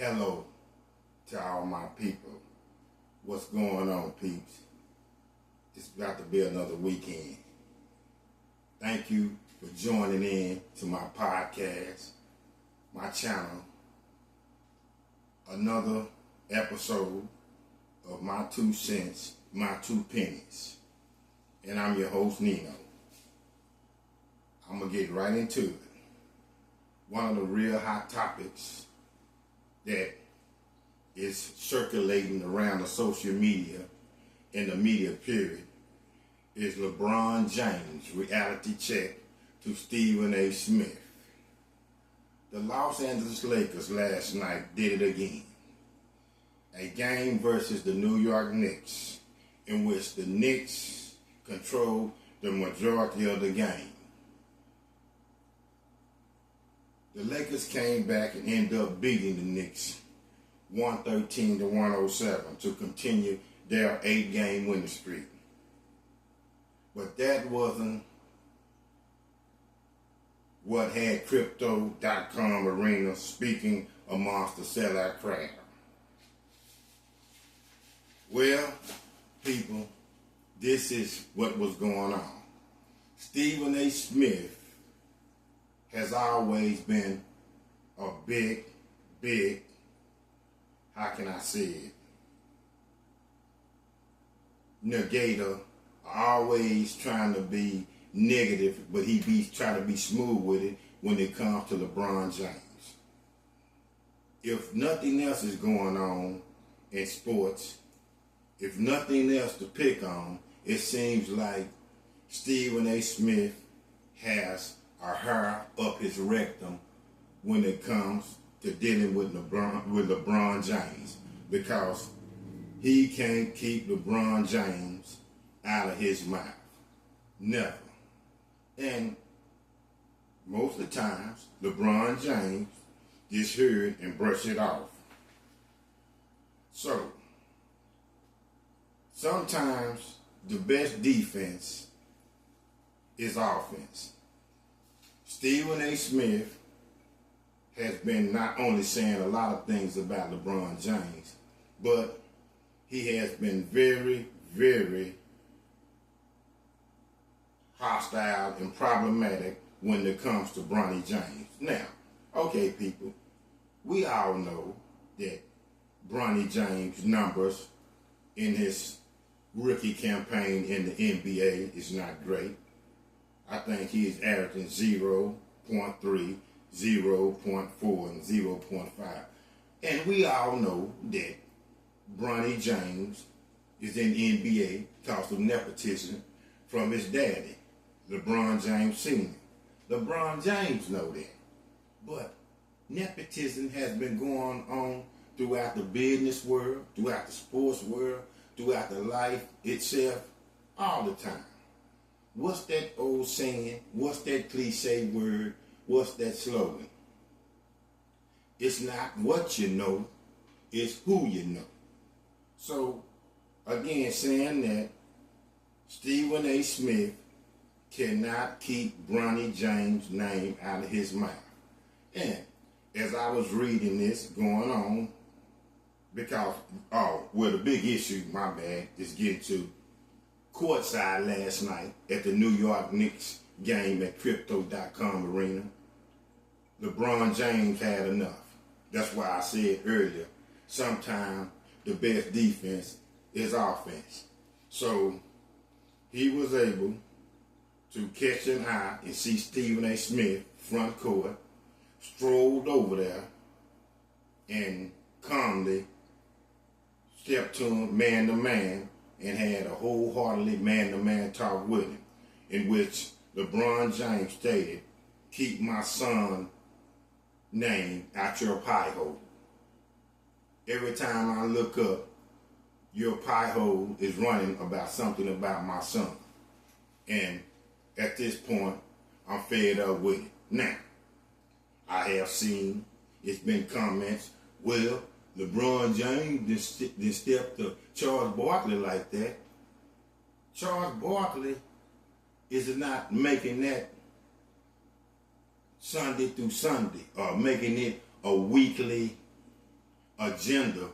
Hello to all my people. What's going on, peeps? It's about to be another weekend. Thank you for joining in to my podcast, my channel. Another episode of my 2 cents, my 2 pennies. And I'm your host, Nino. I'm going to get right into it. One of the real hot topics that is circulating around the social media and the media period is LeBron James' reality check to Stephen A. Smith. The Los Angeles Lakers last night did it again. A game versus the New York Knicks in which the Knicks controlled the majority of the game. The Lakers came back and ended up beating the Knicks 113-107 to continue their 8-game winning streak. But that wasn't what had Crypto.com arena speaking amongst the sellout crowd. Well, people, this is what was going on. Stephen A. Smith has always been a big, how can I say it, negator, always trying to be negative, but he be trying to be smooth with it when it comes to LeBron James. If nothing else is going on in sports, if nothing else to pick on, it seems like Stephen A. Smith has a hair up his rectum when it comes to dealing with LeBron James, because he can't keep LeBron James out of his mouth. Never. And most of the times, LeBron James just heard and brushed it off. So, sometimes the best defense is offense. Stephen A. Smith has been not only saying a lot of things about LeBron James, but he has been very, very hostile and problematic when it comes to Bronny James. Now, okay, people, we all know that Bronny James' numbers in his rookie campaign in the NBA is not great. I think he is averaging 0.3, 0.4, and 0.5. And we all know that Bronny James is in the NBA because of nepotism from his daddy, LeBron James Sr. LeBron James know that. But nepotism has been going on throughout the business world, throughout the sports world, throughout the life itself, all the time. What's that old saying? What's that cliche word? What's that slogan? It's not what you know, it's who you know. So, again, saying that Stephen A. Smith cannot keep Bronny James' name out of his mouth. And as I was reading this going on, because, the big issue, my bad, is getting to courtside last night at the New York Knicks game at Crypto.com arena. LeBron James had enough. That's why I said earlier, sometimes the best defense is offense. So he was able to catch an eye and see Stephen A. Smith front court, strolled over there and calmly stepped to him man to man and had a wholeheartedly man-to-man talk with him, in which LeBron James stated, "Keep my son name out your pie hole. Every time I look up, your pie hole is running about something about my son. And at this point, I'm fed up with it." Now, I have seen, it's been comments, well, LeBron James didn't step to Charles Barkley like that. Charles Barkley is not making that Sunday through Sunday, or making it a weekly agenda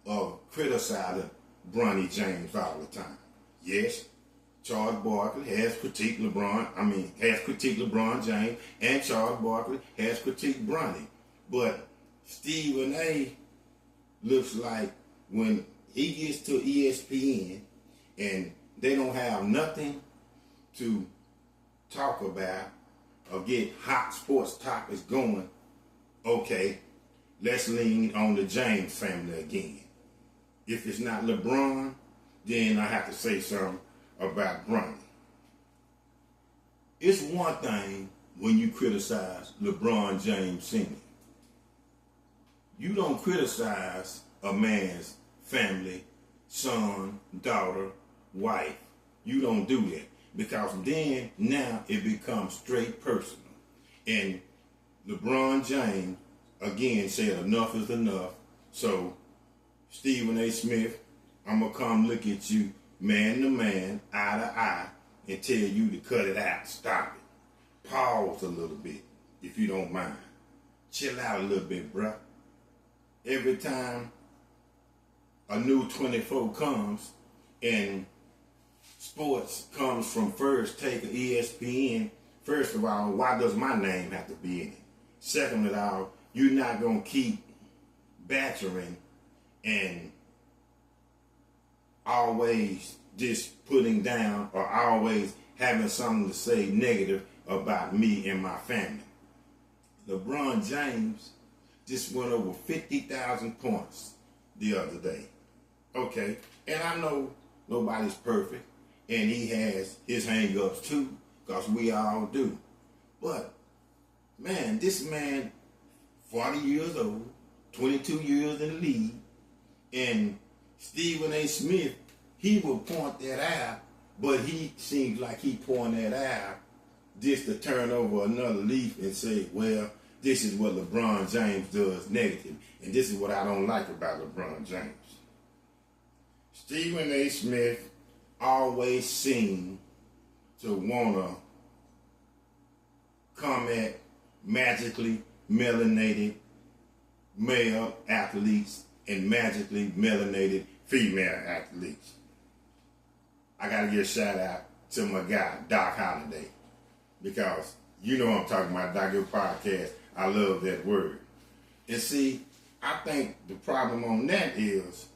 of criticizing Bronny James all the time. Yes, Charles Barkley has critiqued LeBron James, and Charles Barkley has critiqued Bronny. But Stephen A looks like when he gets to ESPN and they don't have nothing to talk about or get hot sports topics going, okay, let's lean on the James family again. If it's not LeBron, then I have to say something about Bronny. It's one thing when you criticize LeBron James Sr. You don't criticize a man's family, son, daughter, wife. You don't do that, because then now it becomes straight personal. And LeBron James again said enough is enough. So Stephen A. Smith, I'm going to come look at you man to man, eye to eye, and tell you to cut it out, stop it. Pause a little bit, if you don't mind. Chill out a little bit, bruh. Every time a new 24 comes and sports comes from First Take or ESPN, first of all, why does my name have to be in it? Second of all, you're not going to keep battering and always just putting down or always having something to say negative about me and my family. LeBron James just went over 50,000 points the other day. Okay, and I know nobody's perfect, and he has his hang-ups too, because we all do. But, man, this man, 40 years old, 22 years in the league, and Stephen A. Smith, he will point that out, but he seems like he pointing that out just to turn over another leaf and say, well, this is what LeBron James does negative, and this is what I don't like about LeBron James. Stephen A. Smith always seemed to want to come at magically melanated male athletes and magically melanated female athletes. I got to give a shout out to my guy, Doc Holliday, because you know I'm talking about, Doc, your podcast. I love that word. And see, I think the problem on that is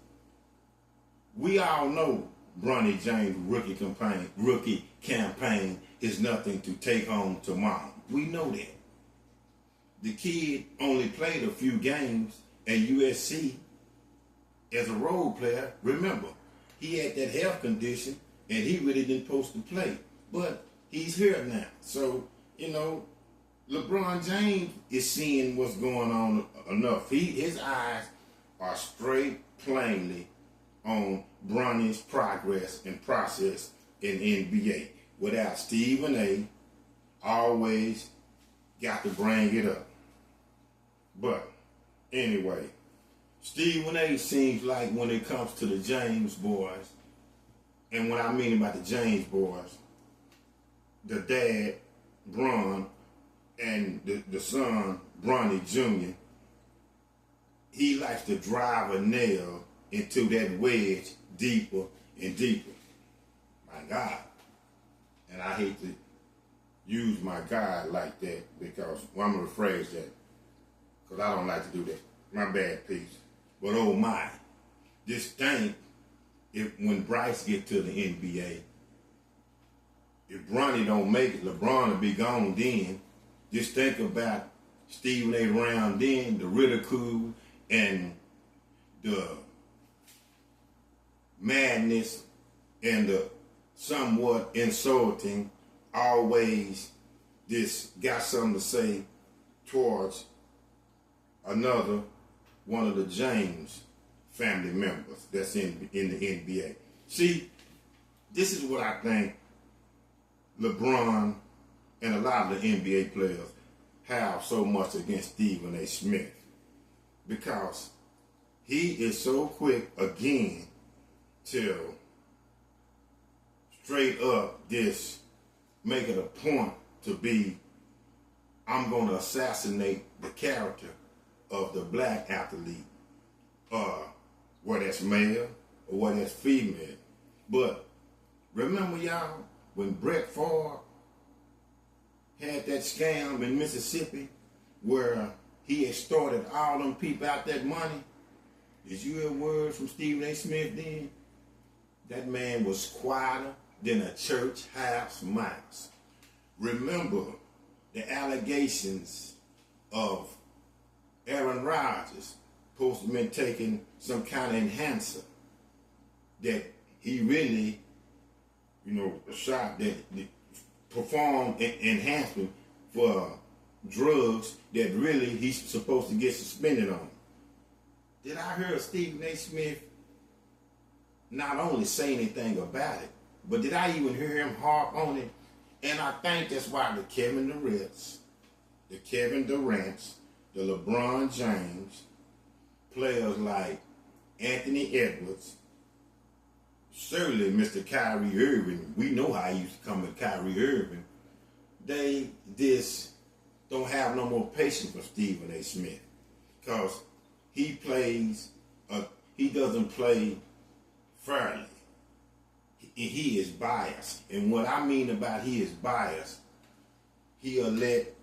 we all know Bronny James' rookie campaign is nothing to take home to mom. We know that. The kid only played a few games at USC as a role player. Remember, he had that health condition and he really didn't supposed to play. But he's here now. So, you know, LeBron James is seeing what's going on enough. His eyes are straight plainly on Bronny's progress and process in NBA. Without Stephen A. always got to bring it up. But anyway, Stephen A. seems like when it comes to the James boys, and what I mean about the James boys, the dad, Bron, and the son, Bronny Jr., he likes to drive a nail into that wedge deeper and deeper. My God. And I hate to use my God like that because, well, I'm going to rephrase that because I don't like to do that. My bad, piece. But oh my, just think when Bryce get to the NBA, if Bronny don't make it, LeBron will be gone then. Just think about Stephen A. around then, the ridicule and the madness and the somewhat insulting, always just got something to say towards another one of the James family members that's in the NBA. See, this is what I think LeBron and a lot of the NBA players have so much against Stephen A. Smith, because he is so quick again to straight up just make it a point to be, I'm going to assassinate the character of the black athlete whether that's male or whether that's female. But remember, y'all, when Brett Favre had that scam in Mississippi where he extorted all them people out that money? Did you hear words from Stephen A. Smith then? That man was quieter than a church house mouse. Remember the allegations of Aaron Rodgers supposed to have been taking some kind of enhancer that he really, shot that performed enhancement for drugs that really he's supposed to get suspended on. Did I hear Stephen A. Smith not only say anything about it, but did I even hear him harp on it? And I think that's why the Kevin Durant's, the LeBron James, players like Anthony Edwards, certainly Mr. Kyrie Irving, we know how he used to come with Kyrie Irving, they just don't have no more patience for Stephen A. Smith. Because he doesn't play fairly. He is biased. And what I mean about he is biased, he'll let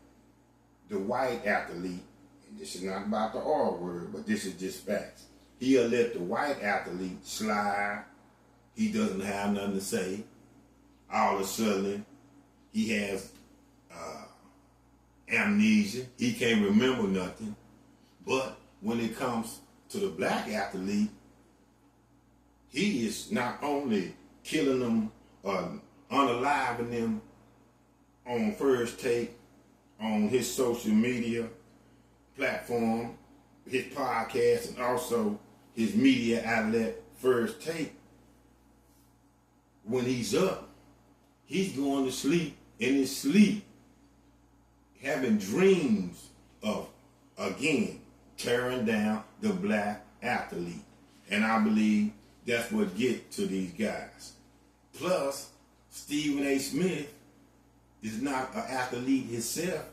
the white athlete, and this is not about the R word, but this is just facts. He'll let the white athlete slide. He doesn't have nothing to say. All of a sudden, he has amnesia. He can't remember nothing. But when it comes to the black athlete, he is not only killing them, unaliving them on First Take, on his social media platform, his podcast, and also his media outlet, First Take. When he's up, he's going to sleep in his sleep, having dreams of, again, tearing down the black athlete. And I believe that's what gets to these guys. Plus, Stephen A. Smith is not an athlete himself,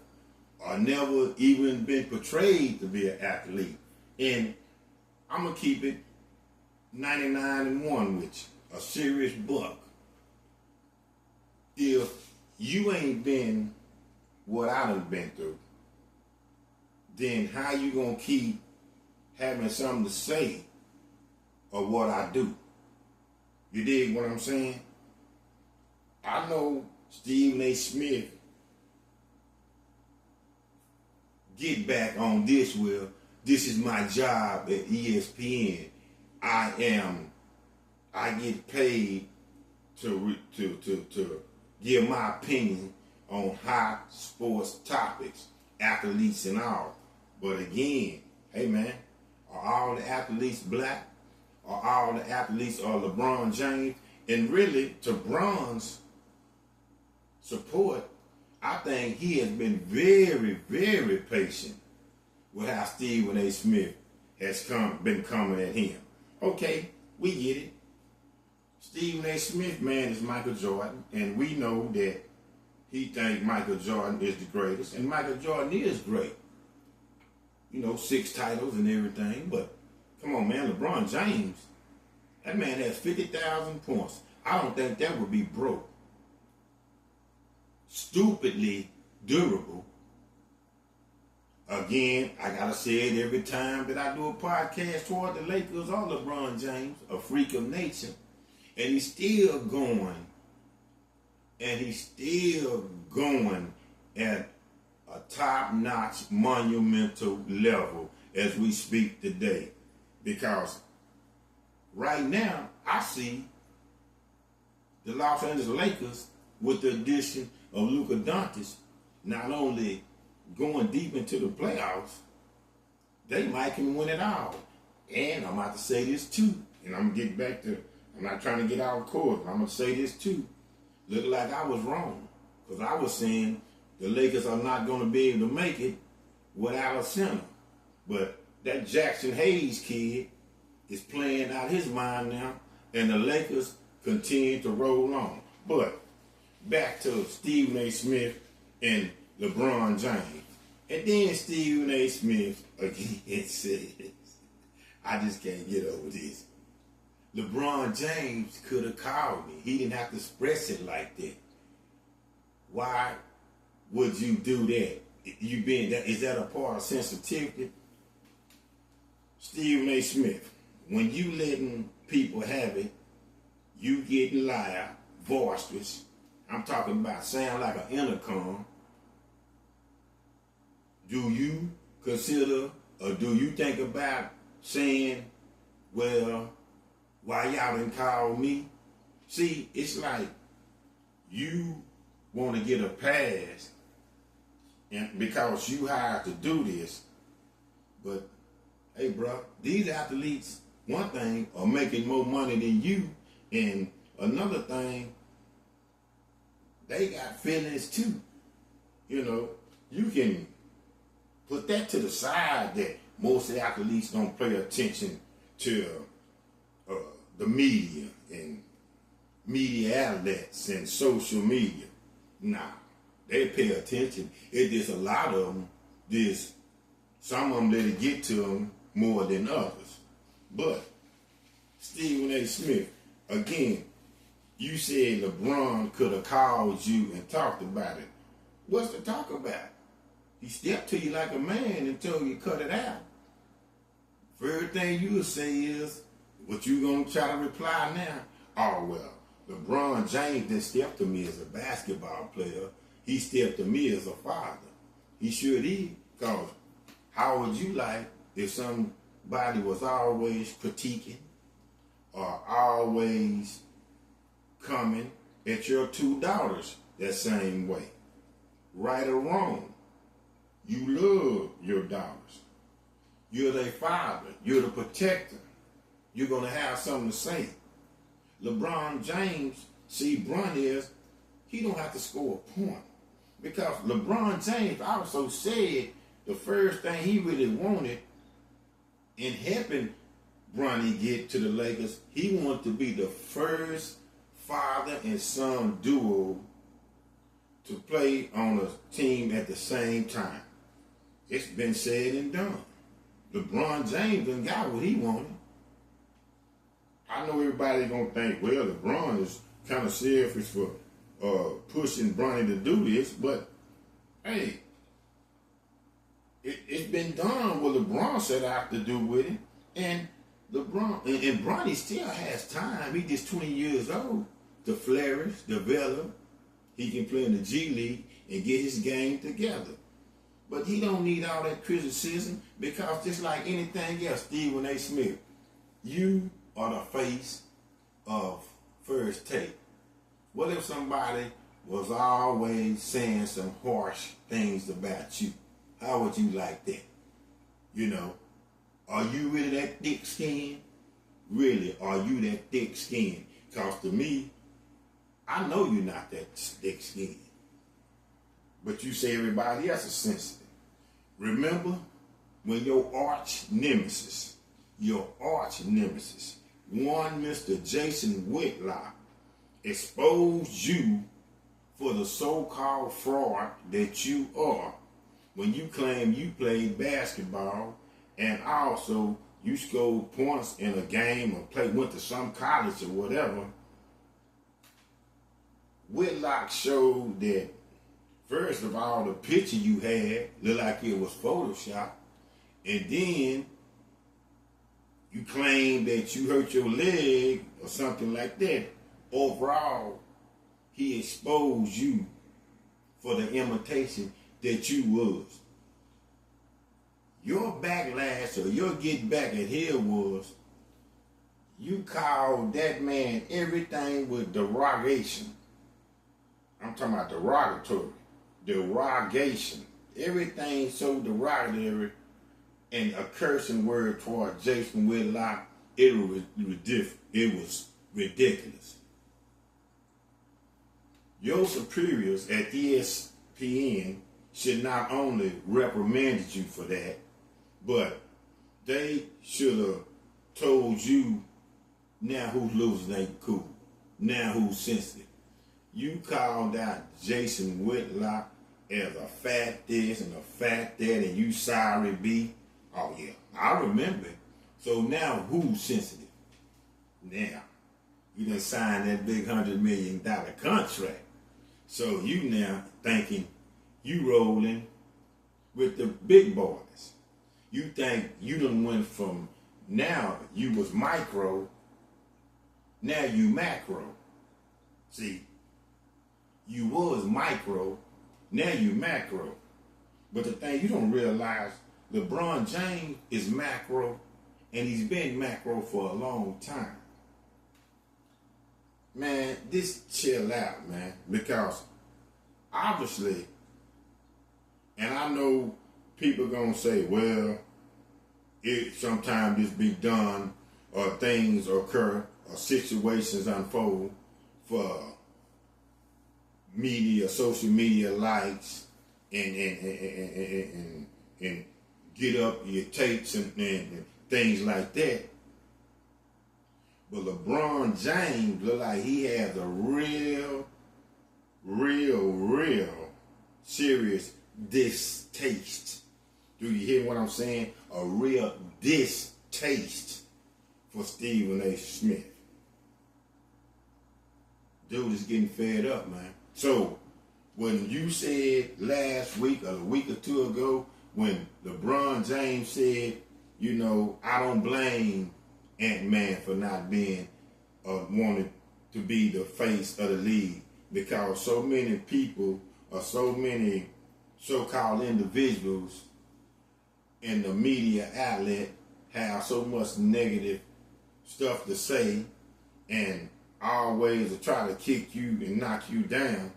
or never even been portrayed to be an athlete. And I'm going to keep it 99-1 with you, a serious buck. If you ain't been what I done been through, then how you going to keep having something to say of what I do? You dig what I'm saying? I know Stephen A. Smith get back on this. Well, this is my job at ESPN. I get paid to give my opinion on hot sports topics, athletes and all. But again, hey man, are all the athletes black? Are all the athletes are LeBron James? And really, to Bron's support, I think he has been very, very patient with how Stephen A. Smith has been coming at him. Okay, we get it. Stephen A. Smith, man, is Michael Jordan, and we know that he thinks Michael Jordan is the greatest, and Michael Jordan is great. 6 titles and everything, but come on, man, LeBron James, that man has 50,000 points. I don't think that would be broke. Stupidly durable. Again, I gotta say it every time that I do a podcast toward the Lakers or LeBron James, a freak of nature. And he's still going. And he's still going at a top-notch, monumental level as we speak today. Because right now, I see the Los Angeles Lakers with the addition of Luka Doncic not only going deep into the playoffs, they might can win it all. And I'm about to say this too, and I'm going to get back to, I'm not trying to get out of court, but I'm going to say this too. Look like I was wrong, because I was saying the Lakers are not going to be able to make it without a center. But that Jackson Hayes kid is playing out his mind now, and the Lakers continue to roll on. But back to Stephen A. Smith and LeBron James. And then Stephen A. Smith again says, I just can't get over this. LeBron James could have called me. He didn't have to express it like that. Why would you do that? Is that a part of sensitivity? Stephen A. Smith, when you letting people have it, you get loud, boisterous. I'm talking about sound like an intercom. Do you consider or do you think about saying, well, why y'all didn't call me? See, it's like you want to get a pass and because you hired to do this, but hey, bro, these athletes, one thing, are making more money than you, and another thing, they got feelings too. You know, you can put that to the side that most athletes don't pay attention to the media and media outlets and social media. Nah, they pay attention. It's just a lot of them, some of them let it get to them more than others. But Stephen A. Smith, again, you said LeBron could have called you and talked about it. What's to talk about? He stepped to you like a man and told you cut it out. First thing you would say is, what you gonna try to reply now? Oh, well, LeBron James didn't step to me as a basketball player. He stepped to me as a father. He sure did. Because how would you like if somebody was always critiquing or always coming at your two daughters that same way? Right or wrong, you love your daughters. You're their father. You're the protector. You're going to have something to say. LeBron James, see, Bronny he don't have to score a point. Because LeBron James also said the first thing he really wanted in helping Bronny get to the Lakers, he wanted to be the first father and son duo to play on a team at the same time. It's been said and done. LeBron James done got what he wanted. I know everybody gonna think, well, LeBron is kind of selfish for pushing Bronny to do this, but hey, it's been done what LeBron set out to do with it, and LeBron and Bronny still has time. He's just 20 years old to flourish, develop. He can play in the G League and get his game together. But he don't need all that criticism because just like anything else, Stephen A. Smith, you are the face of First Take. What if somebody was always saying some harsh things about you? How would you like that? You know, are you really that thick skin? Really, are you that thick skin? Because to me, I know you're not that thick skin. But you say everybody else is sensitive. Remember when your arch nemesis, one Mr. Jason Whitlock, exposed you for the so-called fraud that you are when you claim you played basketball and also you scored points in a game or went to some college or whatever. Whitlock showed that, first of all, the picture you had looked like it was Photoshop, and then you claimed that you hurt your leg or something like that. Overall, he exposed you for the imitation that you was. Your backlash or your get back at him was you called that man everything with derogation. I'm talking about derogatory. Derogation. Everything so derogatory and a cursing word toward Jason Whitlock, it was ridiculous. Your superiors at ESPN should not only reprimanded you for that, but they should have told you, now who's losing ain't cool. Now who's sensitive. You called out Jason Whitlock as a fat this and a fat that, and you sorry B. Oh yeah, I remember So now who's sensitive? Now, you done signed that big $100 million contract. So you now thinking you rolling with the big boys. You think you done went from now you was micro, now you macro. See, you was micro, now you macro. But the thing you don't realize, LeBron James is macro, and he's been macro for a long time. Man, just chill out, man, because obviously, and I know people gonna say, well, it sometimes this be done, or things occur, or situations unfold for media, social media likes, and get up your takes and things like that. But LeBron James look like he has a real serious distaste. Do you hear what I'm saying? A real distaste for Stephen A. Smith. Dude is getting fed up, man. So, when you said last week or a week or two ago, when LeBron James said, you know, I don't blame Ant-Man for not being wanted to be the face of the league, because so many people or so many so-called individuals in the media outlet have so much negative stuff to say and always to try to kick you and knock you down.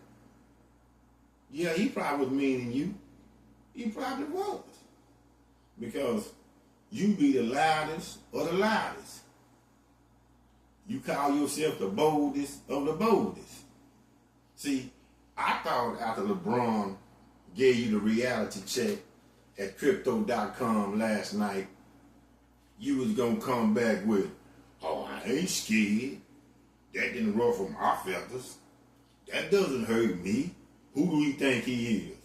Yeah, he probably was meaning you. He probably was. Because you be the loudest or the loudest. You call yourself the boldest of the boldest. See, I thought after LeBron gave you the reality check at crypto.com last night, you was going to come back with, oh, I ain't scared. That didn't ruffle my feathers. That doesn't hurt me. Who do you think he is?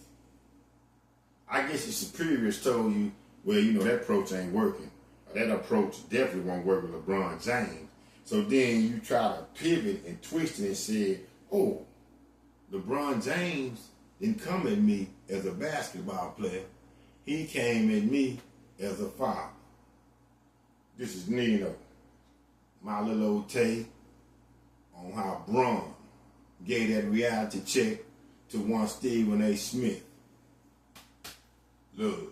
I guess your superiors told you, well, you know, that approach ain't working. That approach definitely won't work with LeBron James. So then you try to pivot and twist it and say, oh, LeBron James didn't come at me as a basketball player. He came at me as a father. This is Nino, my little old take on how Bron gave that reality check to one Stephen A. Smith. Love.